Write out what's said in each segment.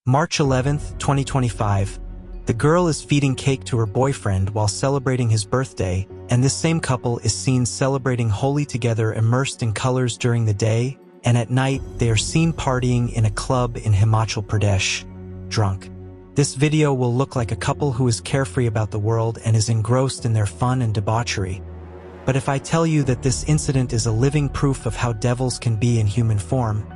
March 11, 2025. The girl is feeding cake to her boyfriend while celebrating his birthday, and this same couple is seen celebrating Holi together immersed in colors during the day, and at night they are seen partying in a club in Himachal Pradesh, drunk. This video will look like a couple who is carefree about the world and is engrossed in their fun and debauchery. But if I tell you that this incident is a living proof of how devils can be in human form,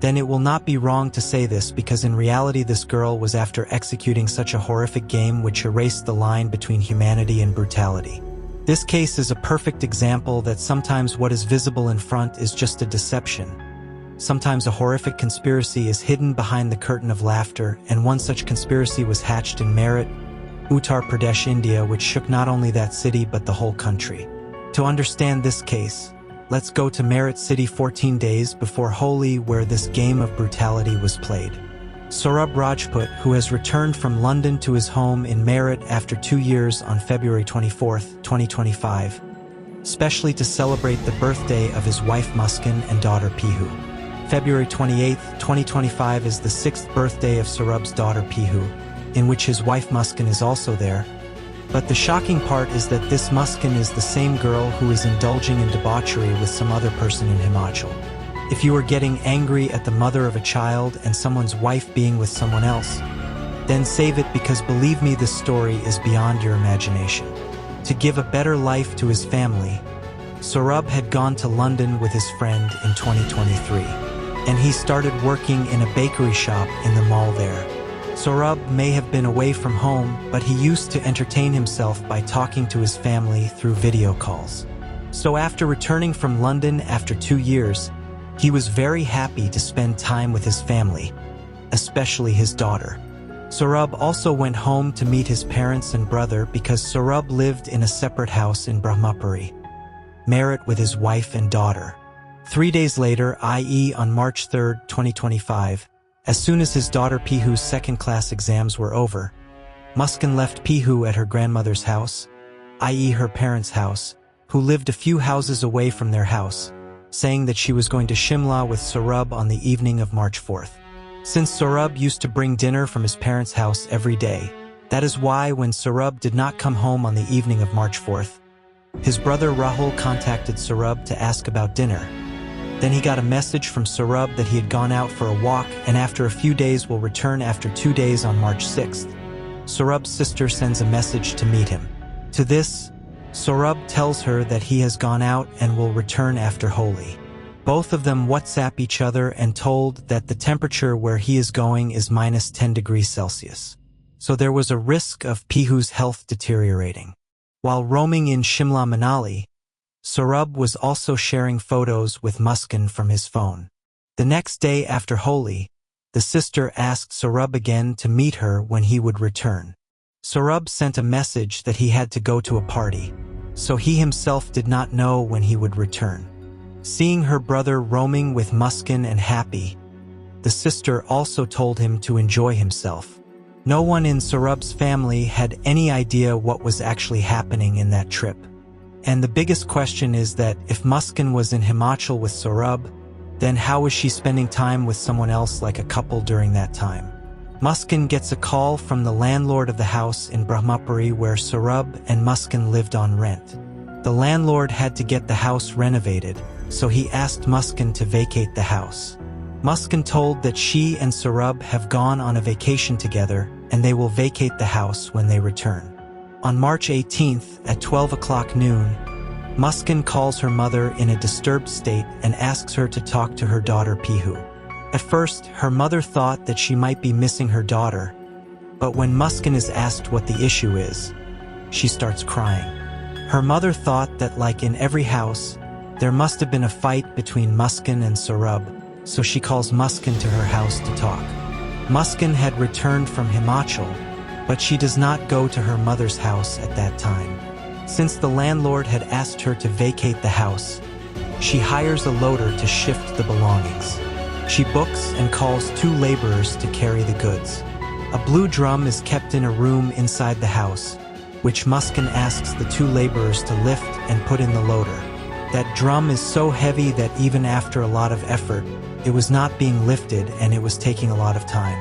then it will not be wrong to say this, because in reality this girl was after executing such a horrific game which erased the line between humanity and brutality. This case is a perfect example that sometimes what is visible in front is just a deception. Sometimes a horrific conspiracy is hidden behind the curtain of laughter, and one such conspiracy was hatched in Meerut, Uttar Pradesh, India, which shook not only that city but the whole country. To understand this case, let's go to Meerut city 14 days before Holi, where this game of brutality was played. Saurabh Rajput, who has returned from London to his home in Meerut after 2 years on February 24, 2025, specially to celebrate the birthday of his wife Muskan and daughter Pihu. February 28, 2025 is the 6th birthday of Saurabh's daughter Pihu, in which his wife Muskan is also there. But the shocking part is that this Muskan is the same girl who is indulging in debauchery with some other person in Himachal. If you are getting angry at the mother of a child and someone's wife being with someone else, then save it, because believe me, this story is beyond your imagination. To give a better life to his family, Saurabh had gone to London with his friend in 2023, and he started working in a bakery shop in the mall there. Saurabh may have been away from home, but he used to entertain himself by talking to his family through video calls. So after returning from London after 2 years, he was very happy to spend time with his family, especially his daughter. Saurabh also went home to meet his parents and brother, because Saurabh lived in a separate house in Brahmapuri, Meerut, with his wife and daughter. 3 days later, i.e. on March 3, 2025, as soon as his daughter Pihu's second-class exams were over, Muskan left Pihu at her grandmother's house, i.e. her parents' house, who lived a few houses away from their house, saying that she was going to Shimla with Saurabh on the evening of March 4th. Since Saurabh used to bring dinner from his parents' house every day, that is why when Saurabh did not come home on the evening of March 4th, his brother Rahul contacted Saurabh to ask about dinner. Then he got a message from Saurabh that he had gone out for a walk and after a few days will return after 2 days on March 6th. Saurabh's sister sends a message to meet him. To this, Saurabh tells her that he has gone out and will return after Holi. Both of them WhatsApp each other and told that the temperature where he is going is -10 degrees Celsius. So there was a risk of Pihu's health deteriorating. While roaming in Shimla Manali, Saurabh was also sharing photos with Muskan from his phone. The next day after Holi, the sister asked Saurabh again to meet her when he would return. Saurabh sent a message that he had to go to a party, so he himself did not know when he would return. Seeing her brother roaming with Muskan and happy, the sister also told him to enjoy himself. No one in Saurabh's family had any idea what was actually happening in that trip. And the biggest question is that if Muskan was in Himachal with Saurabh, then how was she spending time with someone else like a couple during that time? Muskan gets a call from the landlord of the house in Brahmapuri where Saurabh and Muskan lived on rent. The landlord had to get the house renovated, so he asked Muskan to vacate the house. Muskan told that she and Saurabh have gone on a vacation together and they will vacate the house when they return. On March 18th at 12 o'clock noon, Muskan calls her mother in a disturbed state and asks her to talk to her daughter Pihu. At first, her mother thought that she might be missing her daughter, but when Muskan is asked what the issue is, she starts crying. Her mother thought that, like in every house, there must have been a fight between Muskan and Saurabh, so she calls Muskan to her house to talk. Muskan had returned from Himachal, but she does not go to her mother's house at that time. Since the landlord had asked her to vacate the house, she hires a loader to shift the belongings. She books and calls 2 laborers to carry the goods. A blue drum is kept in a room inside the house, which Muskan asks the 2 laborers to lift and put in the loader. That drum is so heavy that even after a lot of effort, it was not being lifted and it was taking a lot of time.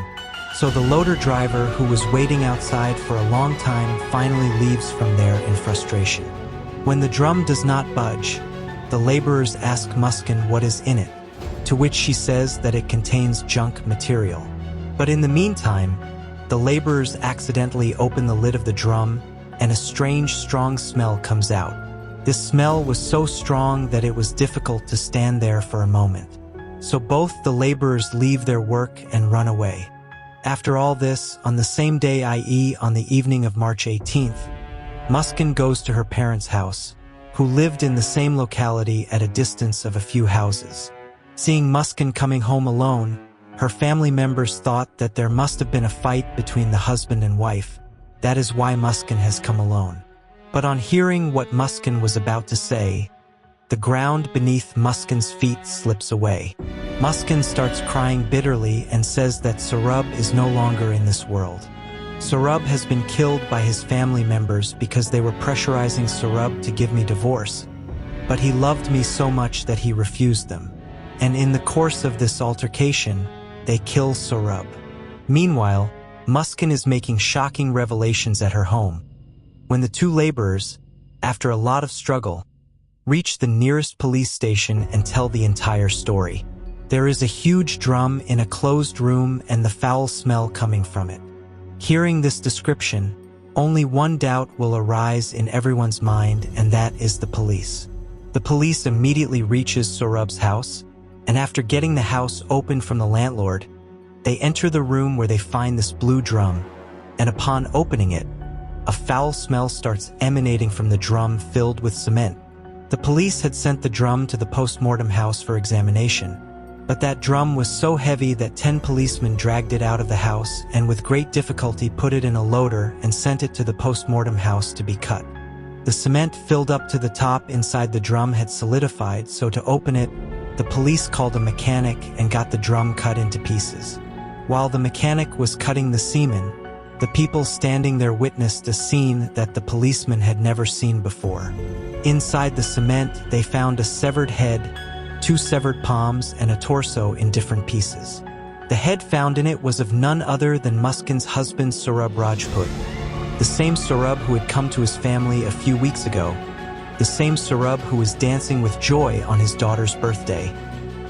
So the loader driver, who was waiting outside for a long time, finally leaves from there in frustration. When the drum does not budge, the laborers ask Muskan what is in it, to which she says that it contains junk material. But in the meantime, the laborers accidentally open the lid of the drum, and a strange, strong smell comes out. This smell was so strong that it was difficult to stand there for a moment. So both the laborers leave their work and run away. After all this, on the same day, i.e. on the evening of March 18th, Muskan goes to her parents' house, who lived in the same locality at a distance of a few houses. Seeing Muskan coming home alone, her family members thought that there must have been a fight between the husband and wife. That is why Muskan has come alone. But on hearing what Muskan was about to say, the ground beneath Muskan's feet slips away. Muskan starts crying bitterly and says that Sarab is no longer in this world. Sarab has been killed by his family members because they were pressurizing Sarab to give me divorce, but he loved me so much that he refused them. And in the course of this altercation, they kill Sarab. Meanwhile, Muskan is making shocking revelations at her home. When the two laborers, after a lot of struggle, reach the nearest police station and tell the entire story. There is a huge drum in a closed room and the foul smell coming from it. Hearing this description, only one doubt will arise in everyone's mind, and that is the police. The police immediately reaches Sarab's house, and after getting the house open from the landlord, they enter the room where they find this blue drum, and upon opening it, a foul smell starts emanating from the drum filled with cement. The police had sent the drum to the post-mortem house for examination, but that drum was so heavy that 10 policemen dragged it out of the house and with great difficulty put it in a loader and sent it to the post-mortem house to be cut. The cement filled up to the top inside the drum had solidified, so to open it, the police called a mechanic and got the drum cut into pieces. While the mechanic was cutting the semen, the people standing there witnessed a scene that the policemen had never seen before. Inside the cement, they found a severed head, 2 severed palms, and a torso in different pieces. The head found in it was of none other than Muskan's husband Sarab Rajput, the same Sarab who had come to his family a few weeks ago, the same Sarab who was dancing with joy on his daughter's birthday,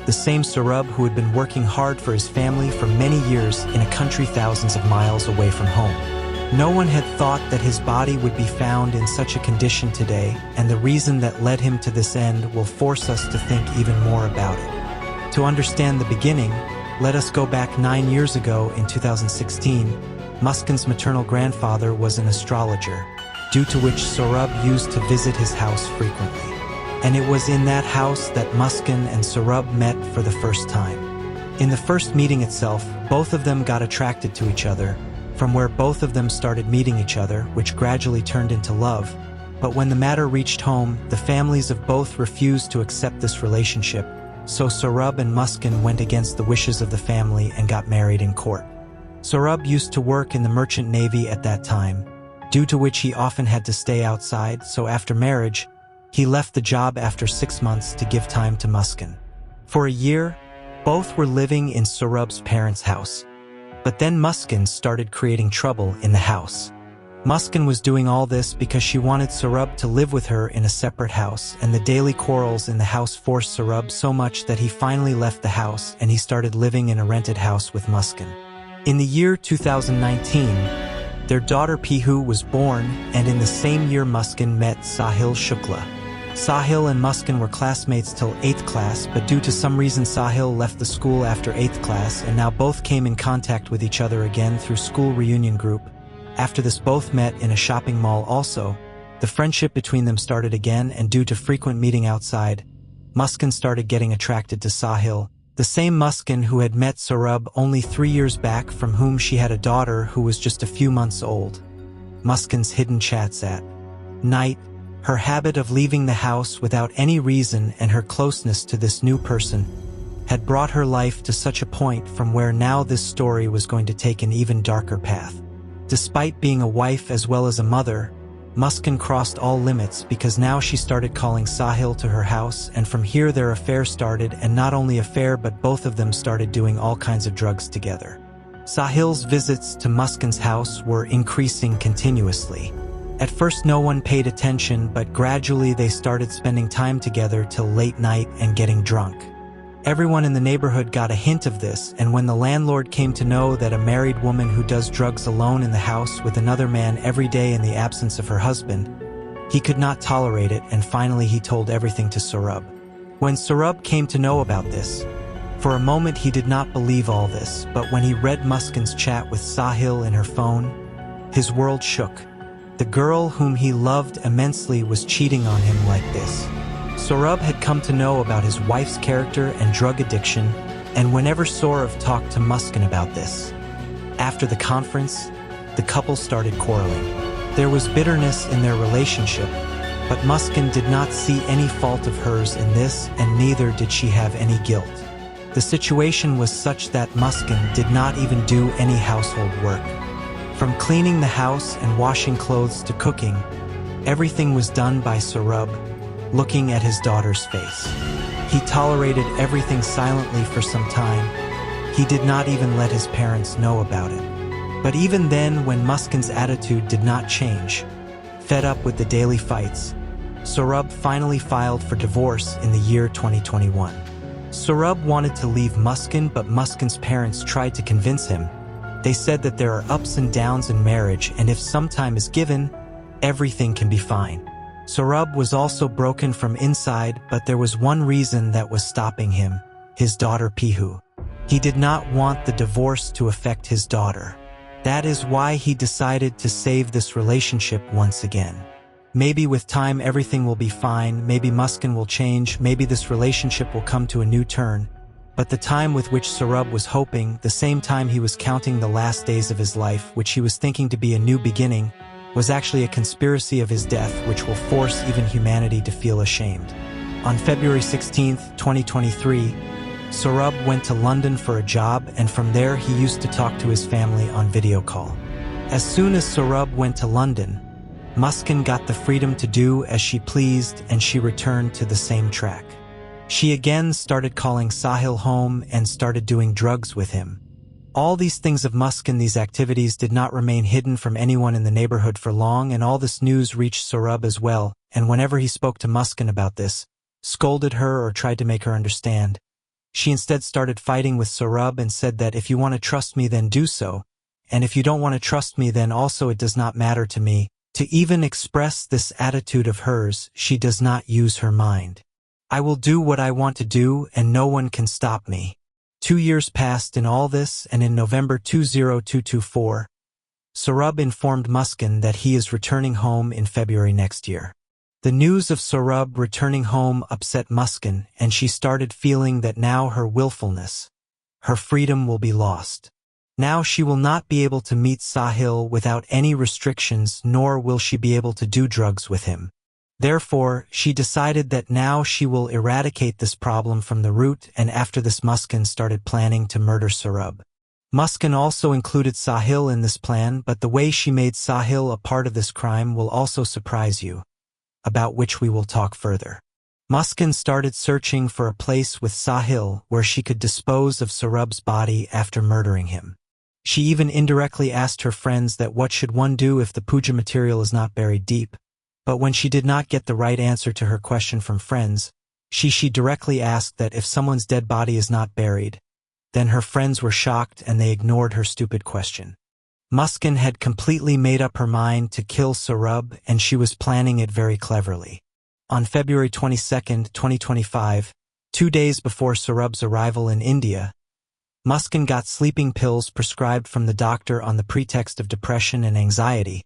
the same Sarab who had been working hard for his family for many years in a country thousands of miles away from home. No one had thought that his body would be found in such a condition today, and the reason that led him to this end will force us to think even more about it. To understand the beginning, let us go back 9 years ago in 2016. Muskan's maternal grandfather was an astrologer, due to which Sarab used to visit his house frequently. And it was in that house that Muskan and Sarab met for the first time. In the first meeting itself, both of them got attracted to each other, from where both of them started meeting each other, which gradually turned into love. But when the matter reached home, the families of both refused to accept this relationship, so Sarab and Muskan went against the wishes of the family and got married in court. Sarab used to work in the merchant navy at that time, due to which he often had to stay outside, so after marriage, he left the job after 6 months to give time to Muskan. For a year, both were living in Sarab's parents' house. But then Muskan started creating trouble in the house. Muskan was doing all this because she wanted Sarab to live with her in a separate house, and the daily quarrels in the house forced Sarab so much that he finally left the house and he started living in a rented house with Muskan. In the year 2019, their daughter Pihu was born, and in the same year Muskan met Sahil Shukla. Sahil and Muskan were classmates till 8th class, but due to some reason Sahil left the school after 8th class, and now both came in contact with each other again through school reunion group. After this, both met in a shopping mall also. The friendship between them started again, and due to frequent meeting outside, Muskan started getting attracted to Sahil, the same Muskan who had met Sarab only 3 years back, from whom she had a daughter who was just a few months old. Muskan's hidden chats at night, her habit of leaving the house without any reason, and her closeness to this new person had brought her life to such a point from where now this story was going to take an even darker path. Despite being a wife as well as a mother, Muskan crossed all limits because now she started calling Sahil to her house, and from here their affair started, and not only affair but both of them started doing all kinds of drugs together. Sahil's visits to Muskan's house were increasing continuously. At first no one paid attention, but gradually they started spending time together till late night and getting drunk. Everyone in the neighborhood got a hint of this, and when the landlord came to know that a married woman who does drugs alone in the house with another man every day in the absence of her husband, he could not tolerate it, and finally he told everything to Saurabh. When Saurabh came to know about this, for a moment he did not believe all this, but when he read Muskan's chat with Sahil in her phone, his world shook. The girl whom he loved immensely was cheating on him like this. Saurabh had come to know about his wife's character and drug addiction, and whenever Saurabh talked to Muskan about this. After the conference, the couple started quarreling. There was bitterness in their relationship, but Muskan did not see any fault of hers in this, and neither did she have any guilt. The situation was such that Muskan did not even do any household work. From cleaning the house and washing clothes to cooking, everything was done by Saurabh, looking at his daughter's face. He tolerated everything silently for some time. He did not even let his parents know about it. But even then, when Muskan's attitude did not change, fed up with the daily fights, Saurabh finally filed for divorce in the year 2021. Saurabh wanted to leave Muskan, but Muskan's parents tried to convince him. They said that there are ups and downs in marriage, and if some time is given, everything can be fine. Saurabh was also broken from inside, but there was one reason that was stopping him: his daughter Pihu. He did not want the divorce to affect his daughter. That is why he decided to save this relationship once again. Maybe with time everything will be fine, maybe Muskan will change, maybe this relationship will come to a new turn. But the time with which Saurabh was hoping, the same time he was counting the last days of his life, which he was thinking to be a new beginning, was actually a conspiracy of his death which will force even humanity to feel ashamed. On February 16, 2023, Saurabh went to London for a job, and from there he used to talk to his family on video call. As soon as Saurabh went to London, Muskan got the freedom to do as she pleased, and she returned to the same track. She again started calling Sahil home and started doing drugs with him. All these things of Muskan, these activities, did not remain hidden from anyone in the neighborhood for long, and all this news reached Saurabh as well, and whenever he spoke to Muskan about this, scolded her or tried to make her understand, she instead started fighting with Saurabh and said that if you want to trust me then do so, and if you don't want to trust me then also it does not matter to me. To even express this attitude of hers, she does not use her mind. I will do what I want to do and no one can stop me. 2 years passed in all this, and in November 2024, Saurabh informed Muskan that he is returning home in February next year. The news of Saurabh returning home upset Muskan, and she started feeling that now her willfulness, her freedom will be lost. Now she will not be able to meet Sahil without any restrictions, nor will she be able to do drugs with him. Therefore, she decided that now she will eradicate this problem from the root, and after this Muskan started planning to murder Saurabh. Muskan also included Sahil in this plan, but the way she made Sahil a part of this crime will also surprise you, about which we will talk further. Muskan started searching for a place with Sahil where she could dispose of Saurabh's body after murdering him. She even indirectly asked her friends that what should one do if the puja material is not buried deep. But when she did not get the right answer to her question from friends, she directly asked that if someone's dead body is not buried, then her friends were shocked and they ignored her stupid question. Muskan had completely made up her mind to kill Saurabh, and she was planning it very cleverly. On February 22, 2025, 2 days before Saurabh's arrival in India, Muskan got sleeping pills prescribed from the doctor on the pretext of depression and anxiety.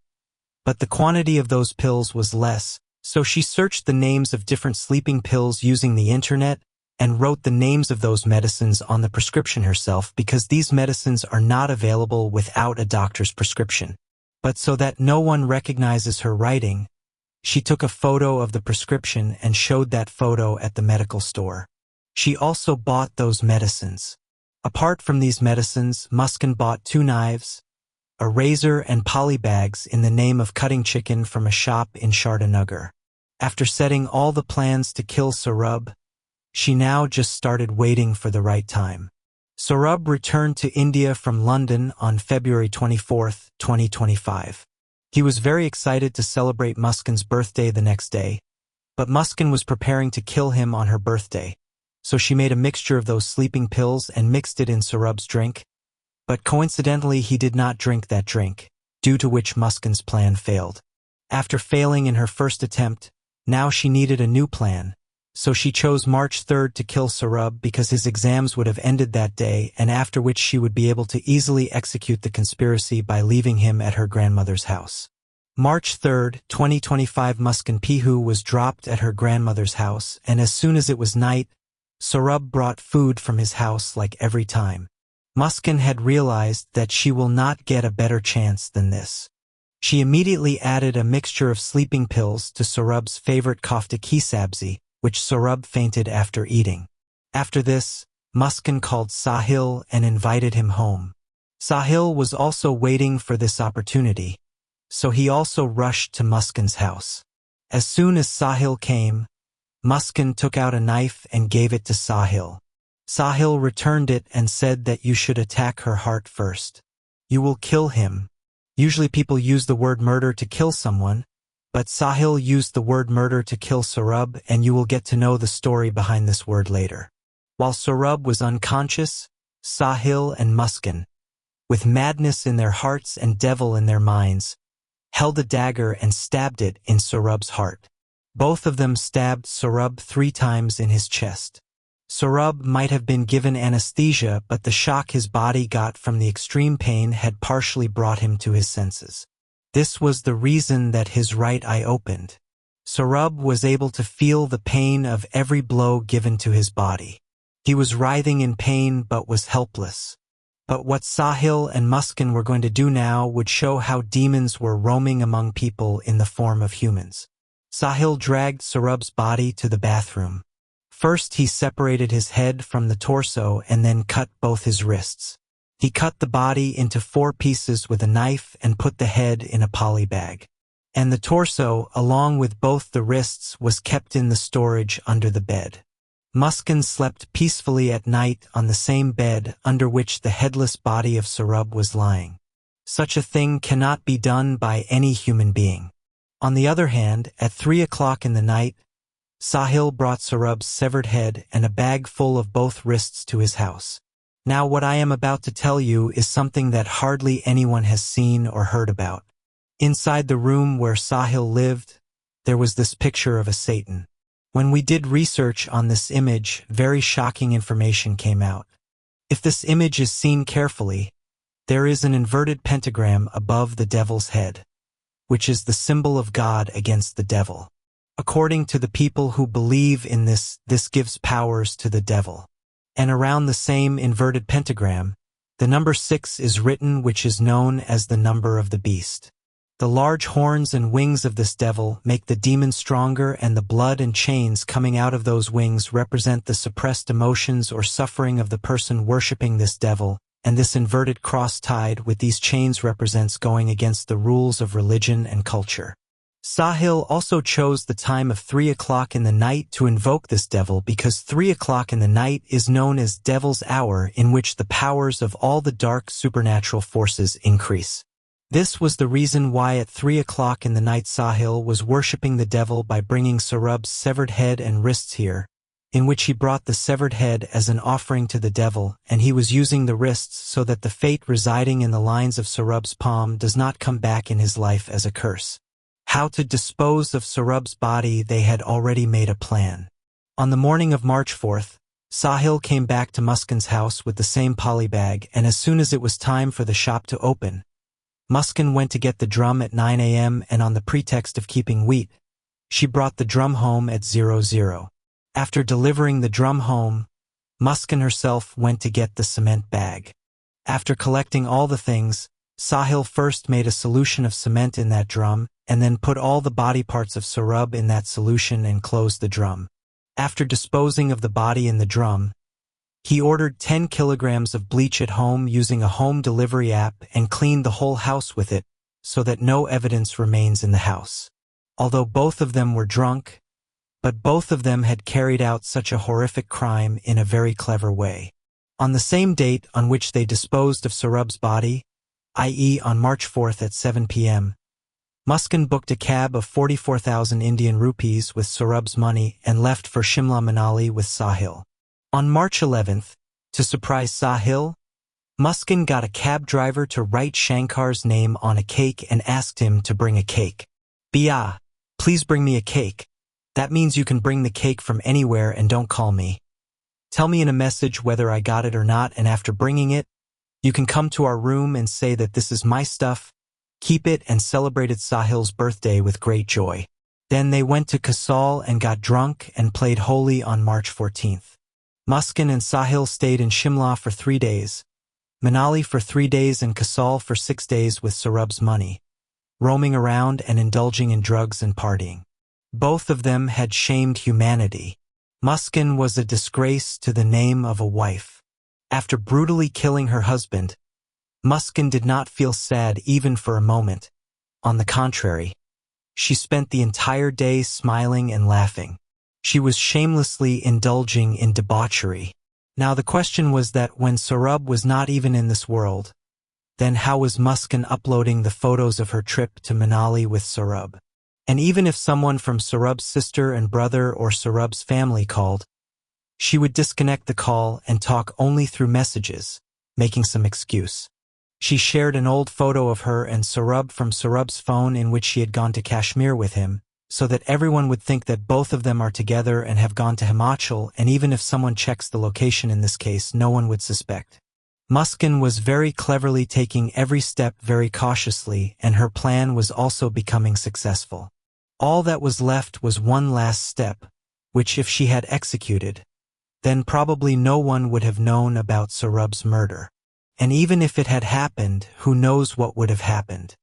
But the quantity of those pills was less, so she searched the names of different sleeping pills using the internet and wrote the names of those medicines on the prescription herself, because these medicines are not available without a doctor's prescription. But so that no one recognizes her writing, she took a photo of the prescription and showed that photo at the medical store. She also bought those medicines. Apart from these medicines, Muskan bought 2 knives, a razor and polybags in the name of cutting chicken from a shop in Shardanagar. After setting all the plans to kill Saurabh, she now just started waiting for the right time. Saurabh returned to India from London on February 24, 2025. He was very excited to celebrate Muskan's birthday the next day, but Muskan was preparing to kill him on her birthday, so she made a mixture of those sleeping pills and mixed it in Saurabh's drink, but coincidentally he did not drink that drink, due to which Muskan's plan failed. After failing in her first attempt, now she needed a new plan, so she chose March 3rd to kill Saurabh because his exams would have ended that day, and after which she would be able to easily execute the conspiracy by leaving him at her grandmother's house. March 3rd, 2025. Muskan Pihu was dropped at her grandmother's house, and as soon as it was night, Saurabh brought food from his house like every time. Muskan had realized that she will not get a better chance than this. She immediately added a mixture of sleeping pills to Saurabh's favorite kofta ki sabzi, which Saurabh fainted after eating. After this, Muskan called Sahil and invited him home. Sahil was also waiting for this opportunity, so he also rushed to Muskan's house. As soon as Sahil came, Muskan took out a knife and gave it to Sahil. Sahil returned it and said that you should attack her heart first. You will kill him. Usually people use the word murder to kill someone, but Sahil used the word murder to kill Saurabh, and you will get to know the story behind this word later. While Saurabh was unconscious, Sahil and Muskan, with madness in their hearts and devil in their minds, held a dagger and stabbed it in Saurabh's heart. Both of them stabbed Saurabh 3 times in his chest. Saurabh might have been given anesthesia, but the shock his body got from the extreme pain had partially brought him to his senses. This was the reason that his right eye opened. Saurabh was able to feel the pain of every blow given to his body. He was writhing in pain but was helpless. But what Sahil and Muskan were going to do now would show how demons were roaming among people in the form of humans. Sahil dragged Saurabh's body to the bathroom. First he separated his head from the torso and then cut both his wrists. He cut the body into 4 pieces with a knife and put the head in a poly bag. And the torso, along with both the wrists, was kept in the storage under the bed. Muskan slept peacefully at night on the same bed under which the headless body of Saurabh was lying. Such a thing cannot be done by any human being. On the other hand, at 3 o'clock in the night, Sahil brought Saurabh's severed head and a bag full of both wrists to his house. Now what I am about to tell you is something that hardly anyone has seen or heard about. Inside the room where Sahil lived, there was this picture of a Satan. When we did research on this image, very shocking information came out. If this image is seen carefully, there is an inverted pentagram above the devil's head, which is the symbol of God against the devil. According to the people who believe in this gives powers to the devil. And around the same inverted pentagram, the number 6 is written, which is known as the number of the beast. The large horns and wings of this devil make the demon stronger, and the blood and chains coming out of those wings represent the suppressed emotions or suffering of the person worshipping this devil, and this inverted cross tied with these chains represents going against the rules of religion and culture. Sahil also chose the time of 3 o'clock in the night to invoke this devil because 3 o'clock in the night is known as Devil's Hour, in which the powers of all the dark supernatural forces increase. This was the reason why at 3 o'clock in the night Sahil was worshipping the devil by bringing Saurabh's severed head and wrists here, in which he brought the severed head as an offering to the devil, and he was using the wrists so that the fate residing in the lines of Saurabh's palm does not come back in his life as a curse. How to dispose of Saurabh's body, they had already made a plan. On the morning of March 4th, Sahil came back to Muskan's house with the same poly bag, and as soon as it was time for the shop to open, Muskan went to get the drum at 9 a.m. and on the pretext of keeping wheat, she brought the drum home at 00. After delivering the drum home, Muskan herself went to get the cement bag. After collecting all the things, Sahil first made a solution of cement in that drum, and then put all the body parts of Saurabh in that solution and closed the drum. After disposing of the body in the drum, he ordered 10 kilograms of bleach at home using a home delivery app and cleaned the whole house with it, so that no evidence remains in the house. Although both of them were drunk, but both of them had carried out such a horrific crime in a very clever way. On the same date on which they disposed of Saurabh's body, i.e. on March 4th at 7 p.m., Muskan booked a cab of 44,000 Indian rupees with Saurabh's money and left for Shimla Manali with Sahil. On March 11th, to surprise Sahil, Muskan got a cab driver to write Shankar's name on a cake and asked him to bring a cake. Bia, please bring me a cake. That means you can bring the cake from anywhere and don't call me. Tell me in a message whether I got it or not, and after bringing it, you can come to our room and say that this is my stuff. Keep it, and celebrated Sahil's birthday with great joy. Then they went to Kasol and got drunk and played Holi on March 14th. Muskan and Sahil stayed in Shimla for 3 days, Manali for 3 days and Kasol for 6 days with Saurabh's money, roaming around and indulging in drugs and partying. Both of them had shamed humanity. Muskan was a disgrace to the name of a wife. After brutally killing her husband, Muskan did not feel sad even for a moment. On the contrary, she spent the entire day smiling and laughing. She was shamelessly indulging in debauchery. Now the question was that when Saurabh was not even in this world, then how was Muskan uploading the photos of her trip to Manali with Saurabh? And even if someone from Saurabh's sister and brother or Saurabh's family called, she would disconnect the call and talk only through messages, making some excuse. She shared an old photo of her and Saurabh from Saurabh's phone in which she had gone to Kashmir with him, so that everyone would think that both of them are together and have gone to Himachal, and even if someone checks the location in this case, no one would suspect. Muskan was very cleverly taking every step very cautiously, and her plan was also becoming successful. All that was left was one last step, which if she had executed, then probably no one would have known about Saurabh's murder. And even if it had happened, who knows what would have happened.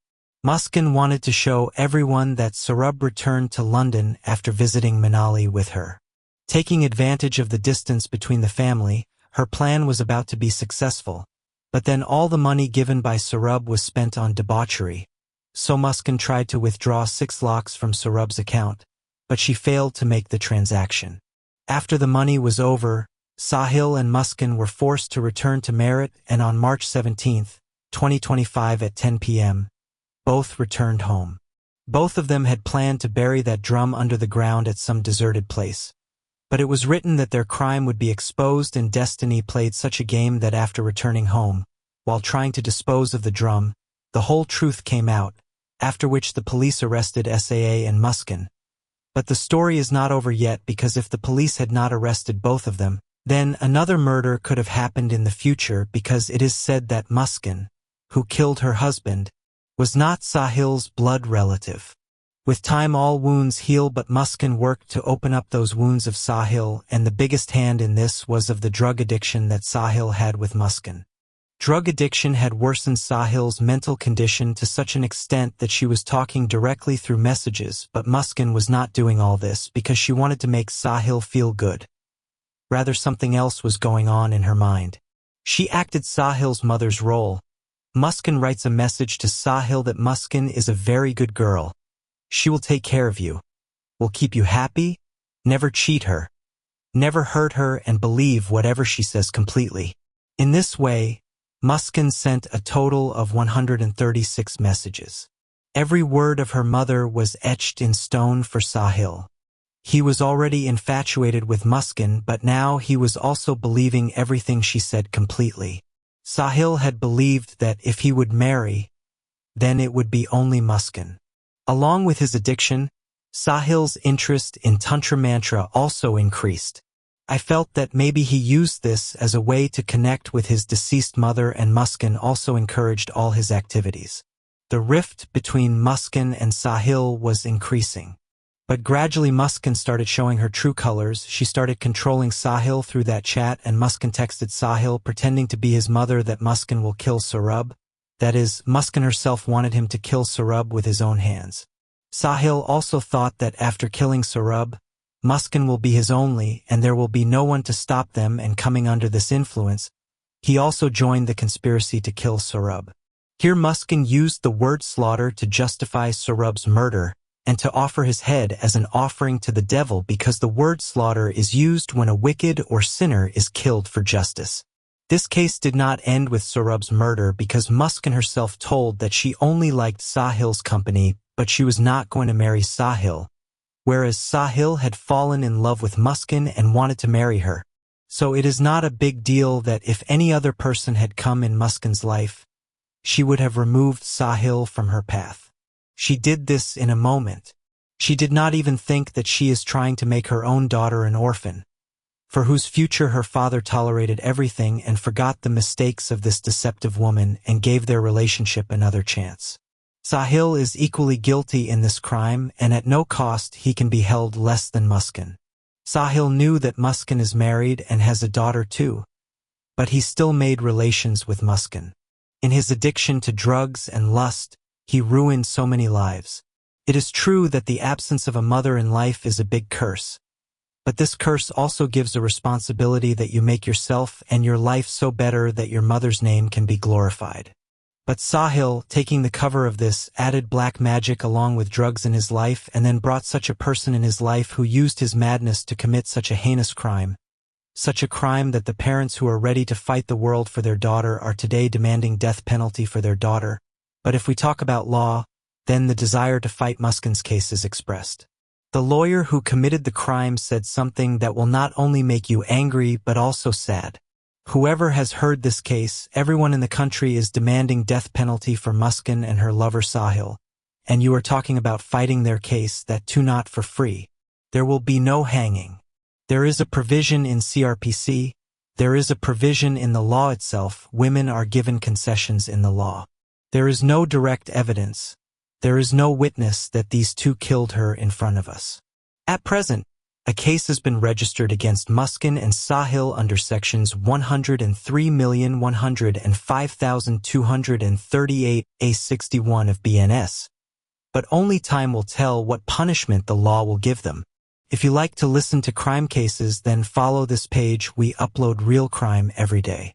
Muskan wanted to show everyone that Saurabh returned to London after visiting Manali with her. Taking advantage of the distance between the family, her plan was about to be successful, but then all the money given by Saurabh was spent on debauchery. So Muskan tried to withdraw 6 lakhs from Saurabh's account, but she failed to make the transaction. After the money was over, Sahil and Muskan were forced to return to Meerut, and on March 17, 2025 at 10 p.m., both returned home. Both of them had planned to bury that drum under the ground at some deserted place. But it was written that their crime would be exposed, and destiny played such a game that after returning home, while trying to dispose of the drum, the whole truth came out, after which the police arrested SAA and Muskan. But the story is not over yet, because if the police had not arrested both of them, then another murder could have happened in the future, because it is said that Muskan, who killed her husband, was not Sahil's blood relative. With time all wounds heal, but Muskan worked to open up those wounds of Sahil, and the biggest hand in this was of the drug addiction that Sahil had with Muskan. Drug addiction had worsened Sahil's mental condition to such an extent that she was talking directly through messages, but Muskan was not doing all this because she wanted to make Sahil feel good. Rather, something else was going on in her mind. She acted Sahil's mother's role. Muskan writes a message to Sahil that Muskan is a very good girl. She will take care of you, will keep you happy, never cheat her, never hurt her, and believe whatever she says completely. In this way, Muskan sent a total of 136 messages. Every word of her mother was etched in stone for Sahil. He was already infatuated with Muskan, but now he was also believing everything she said completely. Sahil had believed that if he would marry, then it would be only Muskan. Along with his addiction, Sahil's interest in Tantra Mantra also increased. I felt that maybe he used this as a way to connect with his deceased mother, and Muskan also encouraged all his activities. The rift between Muskan and Sahil was increasing. But gradually Muskan started showing her true colors. She started controlling Sahil through that chat, and Muskan texted Sahil pretending to be his mother that Muskan will kill Saurabh. That is, Muskan herself wanted him to kill Saurabh with his own hands. Sahil also thought that after killing Saurabh, Muskan will be his only, and there will be no one to stop them, and coming under this influence, he also joined the conspiracy to kill Saurabh. Here Muskan used the word slaughter to justify Saurabh's murder, and to offer his head as an offering to the devil, because the word slaughter is used when a wicked or sinner is killed for justice. This case did not end with Saurabh's murder because Muskan herself told that she only liked Sahil's company, but she was not going to marry Sahil, whereas Sahil had fallen in love with Muskan and wanted to marry her. So it is not a big deal that if any other person had come in Muskan's life, she would have removed Sahil from her path. She did this in a moment. She did not even think that she is trying to make her own daughter an orphan, for whose future her father tolerated everything and forgot the mistakes of this deceptive woman and gave their relationship another chance. Sahil is equally guilty in this crime, and at no cost he can be held less than Muskan. Sahil knew that Muskan is married and has a daughter too, but he still made relations with Muskan. In his addiction to drugs and lust, he ruined so many lives. It is true that the absence of a mother in life is a big curse, but this curse also gives a responsibility that you make yourself and your life so better that your mother's name can be glorified. But Sahil, taking the cover of this, added black magic along with drugs in his life and then brought such a person in his life who used his madness to commit such a heinous crime. Such a crime that the parents who are ready to fight the world for their daughter are today demanding death penalty for their daughter. But if we talk about law, then the desire to fight Muskan's case is expressed. The lawyer who committed the crime said something that will not only make you angry but also sad. Whoever has heard this case, everyone in the country is demanding death penalty for Muskan and her lover Sahil, and you are talking about fighting their case, that too not for free. There will be no hanging. There is a provision in CRPC, there is a provision in the law itself. Women are given concessions in the law. There is no direct evidence. There is no witness that these two killed her in front of us. At present, a case has been registered against Muskan and Sahil under sections 103,105,238 A61 of BNS. But only time will tell what punishment the law will give them. If you like to listen to crime cases, then follow this page. We upload real crime every day.